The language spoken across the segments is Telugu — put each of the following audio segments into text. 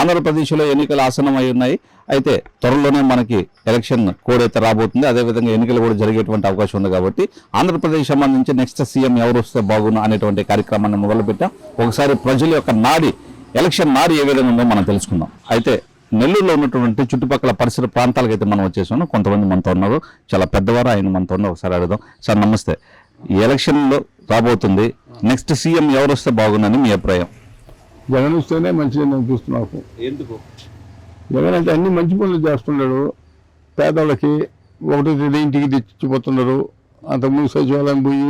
ఆంధ్రప్రదేశ్లో ఎన్నికలు ఆసన్నమై ఉన్నాయి. అయితే త్వరలోనే మనకి ఎలక్షన్ కోడ్ అయితే రాబోతుంది. అదేవిధంగా ఎన్నికలు కూడా జరిగేటువంటి అవకాశం ఉంది. కాబట్టి ఆంధ్రప్రదేశ్ సంబంధించి నెక్స్ట్ సీఎం ఎవరు వస్తే బాగున్నా అనేటువంటి కార్యక్రమాన్ని మొదలుపెట్టాం. ఒకసారి ప్రజల యొక్క నాడి, ఎలక్షన్ నాడి ఏ విధంగా ఉందో మనం తెలుసుకుందాం. అయితే నెల్లూరులో ఉన్నటువంటి చుట్టుపక్కల పరిసర ప్రాంతాలకు అయితే మనం వచ్చేసాము. కొంతమంది మనతో ఉన్నారు, చాలా పెద్దవారు, ఆయన మనతో ఉన్నారు. ఒకసారి అడుగుదాం. సార్ నమస్తే. ఈ ఎలక్షన్లో రాబోతుంది, నెక్స్ట్ సీఎం ఎవరు వస్తే బాగుందని మీ అభిప్రాయం? జగన్ వస్తేనే మంచిది అనిపిస్తున్నాకు. ఎందుకు? జగన్ అంటే అన్ని మంచి పనులు చేస్తున్నాడు. పేదవాళ్ళకి ఒకటి ఇంటికి తెచ్చిపోతున్నారు. అంతకుముందు సచివాలయం పోయి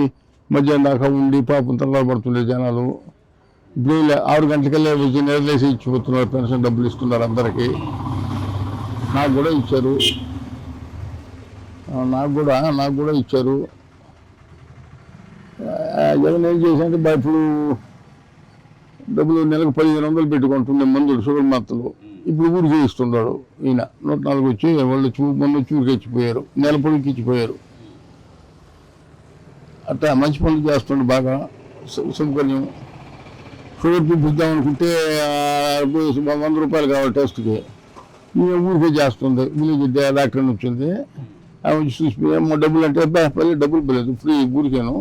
మధ్యాహ్నం దాకా ఉండి పాపం తల్లాలు పడుతుండే జనాలు. ఇప్పుడు 6 గంటలకెళ్ళే వచ్చి నిలదీసి ఇచ్చిపోతున్నారు. పెన్షన్ డబ్బులు ఇస్తున్నారు అందరికీ. నాకు కూడా ఇచ్చారు. నాకు కూడా ఇచ్చారు. జగన్ ఏం చేశారంటే ఇప్పుడు డబ్బులు నెలకు 1500 పెట్టుకుంటుండే మందులు, షుగర్ మాత్రలు. ఇప్పుడు ఊరికి ఇస్తున్నాడు ఈయన. 104 వచ్చి వాళ్ళు మొన్న వచ్చి ఊరికి ఇచ్చిపోయారు, నెల పొడికి ఇచ్చిపోయారు. అట్లా మంచి పనులు చేస్తుండే బాగా సౌకర్యం. షుగర్ చూపిద్దాం అనుకుంటే 100 రూపాయలు కావాలి టెస్ట్కి. ఈయన ఊరికే చేస్తుంది. విలేజ్ డాక్టర్ వచ్చింది, ఆమె వచ్చి చూసిపోయి డబ్బులు అంటే డబ్బులు పోలేదు, ఫ్రీ ఊరికేను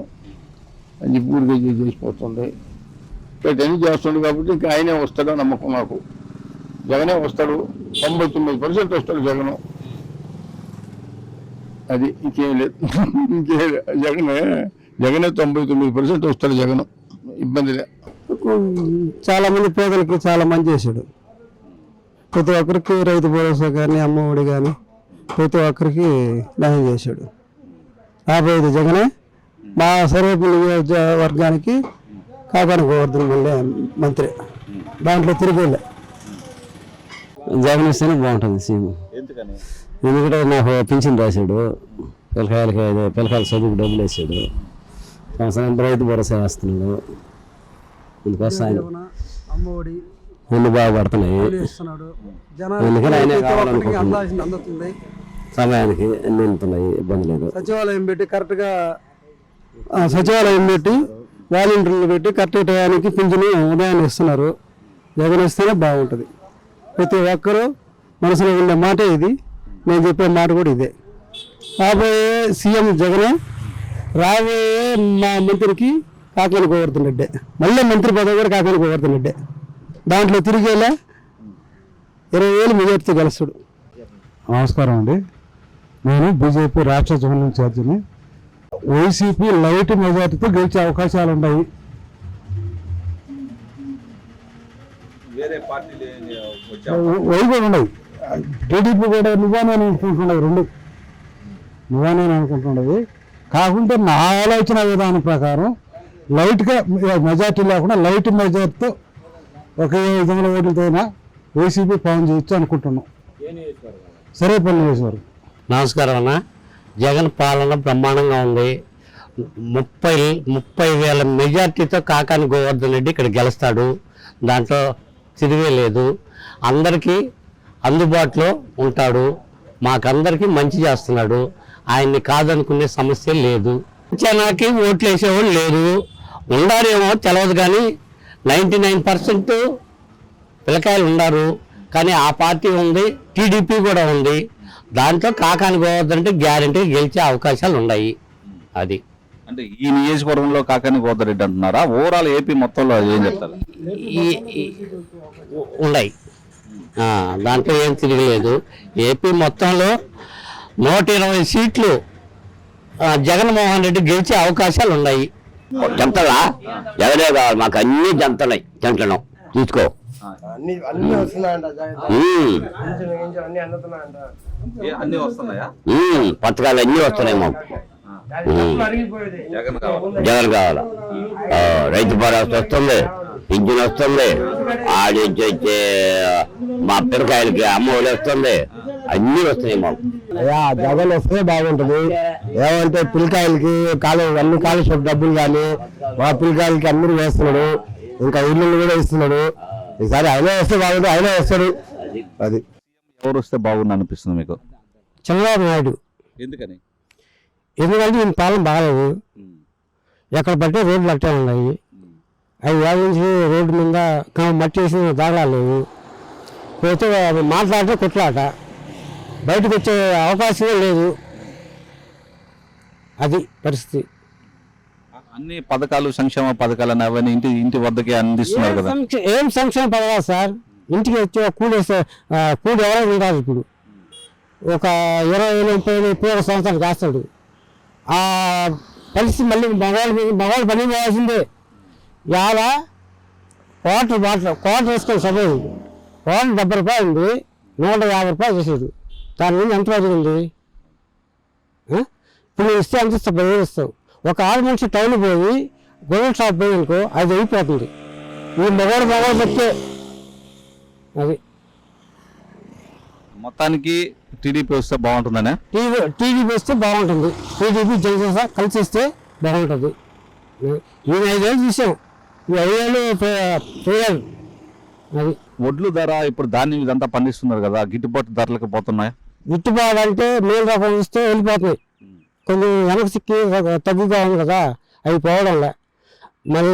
అని చెప్పి ఊరికే చేసిపోతుంది. అన్నీ చేస్తుండే కాబట్టి ఇంకా ఆయనే వస్తాడో నమ్మకం నాకు. జగనే వస్తాడు, 99% వస్తాడు జగను. అది ఇంకేం లేదు. జగనే 99% వస్తాడు జగను. ఇబ్బంది లేదు. చాలా మంది పేదలకి చాలా మంది చేశాడు. ప్రతి ఒక్కరికి రైతు భరోసా కానీ, అమ్మఒడి కానీ ప్రతి ఒక్కరికి న్యాయం చేశాడు. రాబోయేది జగనే. మా సర్వేపల్లి నియోజకవర్గానికి కాకాని గోవర్ధన్ మళ్ళీ మంత్రి. దాంట్లో తిరిగేలే. జగన్ ఇస్తేనే బాగుంటుంది సీఎం. ఎందుకంటే నాకు పింఛన్ రాశాడు, పిల్లకాయల చదువుకు డబ్బులు వేసాడు, సంవత్సరం రైతు భరోసా వేస్తున్నాడు. అందుకోసం అన్ని బాగా పడుతున్నాయి. ఎందుకని ఆయన కావాలనుకుంటున్నాడు. సమయానికి అన్ని వెళ్తున్నాయి, ఇబ్బంది లేదు. సచివాలయం పెట్టి వాలంటీర్లు పెట్టి కరెక్ట్ టయానికి పింఛను ఉదయాన్ని ఇస్తున్నారు. జగన్ ఇస్తేనే బాగుంటుంది. ప్రతి ఒక్కరూ మనసులో ఉండే మాట ఇది, నేను చెప్పే మాట కూడా ఇదే. రాబోయే సీఎం జగనే. రాబోయే మా మంత్రికి కాకాని గోవర్ధన్ రెడ్డి. మళ్ళీ మంత్రి పదవి కూడా కాకాని గోవర్ధన్ రెడ్డి. దాంట్లో తిరిగేలా 20,000 మెజార్టీతో గెలుస్తాడు. నమస్కారం అండి. నేను బీజేపీ రాష్ట్ర జనరల్ ఇన్ఛార్జిని. వైసీపీ లైట్ మెజార్టీతో గెలిచే అవకాశాలు ఉన్నాయి. వైపు ఉన్నాయి. టీడీపీ కూడా నువ్వానే అనుకుంటున్నది, రెండు నువ్వానే అనుకుంటున్నది. కాకుంటే నా ఆలోచన విధానం ప్రకారం లైట్గా మెజార్టీ లేకుండా లైట్ మెజార్టీతో ఒకే విధంగా ఓట్లతోనా వైసీపీ పవన్ చేయొచ్చు అనుకుంటున్నాం. సరేపల్లి నియోజకవర్గం. నమస్కారం అన్న. జగన్ పాలన బ్రహ్మాండంగా ఉంది. 30,000 మెజార్టీతో కాకాని గోవర్ధన్ రెడ్డి ఇక్కడ గెలుస్తాడు. దాంట్లో తిరిగే లేదు. అందరికీ అందుబాటులో ఉంటాడు. మాకందరికీ మంచి చేస్తున్నాడు. ఆయన్ని కాదనుకునే సమస్య లేదు. జనానికి ఓట్లు వేసేవాళ్ళు లేరు, ఉండారేమో తెలియదు. కానీ 99% పిల్లకాయలు ఉన్నారు. కానీ ఆ పార్టీ ఉంది, టీడీపీ కూడా ఉంది. దాంట్లో కాకాని గోవర్ధన్ రెడ్డి గ్యారంటీ గెలిచే అవకాశాలు ఉన్నాయి. అది అంటే ఈ నియోజకవర్గంలో కాకాని గోవర్ధన్ రెడ్డి అంటున్నారా? ఓవరాల్ ఏపీ మొత్తంలో ఏం చెప్తారు? ఉన్నాయి. దాంట్లో ఏం తిరగలేదు. ఏపీ మొత్తంలో 120 సీట్లు జగన్మోహన్ రెడ్డి గెలిచే అవకాశాలు ఉన్నాయి. జంతలా జగనే కావాలి మాకు. అన్ని జంతనాయి, జంటనం తీసుకో. పథకాలు అన్నీ వస్తున్నాయి మాకు. జగన్ కావాలా. రైతు భరోసా వస్తుంది, పింఛన్ వస్తుంది, ఆడించి వచ్చే మా పిల్లకాయలకి అమ్మఒడి వస్తుంది, అన్నీ వస్తున్నాయి మాకు. జగన్ వస్తే బాగుంటుంది. ఏమంటే పిల్లకాయలకి అన్ని కాలేజ్ డబ్బులు కానీ మా పిల్లకాయలకి అందరూ వేస్తున్నాడు. ఇంకా ఇల్లు కూడా ఇస్తున్నాడు. ఈసారి ఆయనే వస్తే బాగుంటుంది, ఆయనే వస్తాడు. అది ఎవరు వస్తే బాగుంది అనిపిస్తుంది మీకు? చంద్రబాబు నాయుడు. ఎందుకని? ఎందుకంటే ఈయన పాలన బాగాలేదు. ఎక్కడ పట్టే రోడ్లు అట్టే ఉన్నాయి. అవి వ్యాపించి రోడ్డు మీద మట్టి వేసిన దాఖలా లేవు. పోతే మాట్లాడితే కొట్లాట, బయటకు వచ్చే అవకాశమే లేదు. అది పరిస్థితి. అన్ని పథకాలు సంక్షేమ పథకాలు అని అవన్నీ ఇంటి వద్దకే అందిస్తున్నారు కదా. ఏం సంక్షేమ పథకాలు సార్? ఇంటికి వచ్చి కూలి ఎవరో ఉంటారు. ఇప్పుడు ఒక 20,000, 30,000, 30 సంవత్సరాలు కాస్తాడు. ఆ పరిస్థితి మళ్ళీ మగవాళ్ళు పని పోవాల్సిందే. ఇవాళ క్వార్టర్ వేసుకొని సపోజ్ క్వార్టర్ 70 రూపాయలు ఉంది, 150 రూపాయలు చేసాడు. దాని మీద ఎంత పడుతుంది? ఇప్పుడు నువ్వు ఇస్తే ఎంత ఇస్తావు? 10,000 ఇస్తావు. ఒక ఆరు మనిషి టౌన్ పోయి గొడవ షాప్ పోయి అనుకో, అది అయిపోతుంది. ఈ మగవాడు చెప్తే అది మొత్తానికి టీడీపీ వస్తే బాగుంటుందనే. టీడీపీ వస్తే బాగుంటుంది. టీడీపీ జనసేన కలిసి వస్తే బాగుంటుంది. నేను 5 ఏళ్ళు చూసాం, ఈ 5 ఏళ్ళు చేయాలి. అది వడ్లు ధర ఇప్పుడు ధాన్యం ఇదంతా పండిస్తున్నారు కదా, గిట్టుబాటు ధరలకు పోతున్నాయి. గిట్టుబాటు అంటే మేలు రకం ఇస్తే వెళ్ళిపోతున్నాయి. కొంచెం వెనక సిక్కి తగ్గుగా ఉంది కదా, అవి పోవడంలే. మరి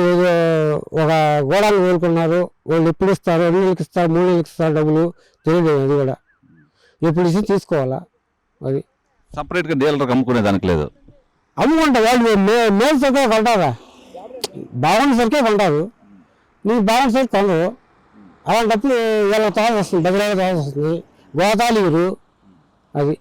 ఒక గోడాలు కోరుకున్నారు, వాళ్ళు ఎప్పుడు ఇస్తారు, 2 నెలలకి ఇస్తారు, 3 నెలలకి ఇస్తారు, డబ్బులు తెలియదు. అది కూడా ఎప్పుడు ఇచ్చి తీసుకోవాలా. అది సపరేట్గా డీలర్కి అమ్ముకునే దానికి లేదు. అమ్ముకుంటా వాళ్ళు మేలు సరిగ్గా కొంటారా, బాగుంది సరిగ్గా కొంటారు. నీకు బాగుంది సరికి కొనరు. అలాంటప్పుడు వీళ్ళ తోట వస్తుంది, దగ్గర తోట వస్తుంది, గోతాలు ఇరు. అది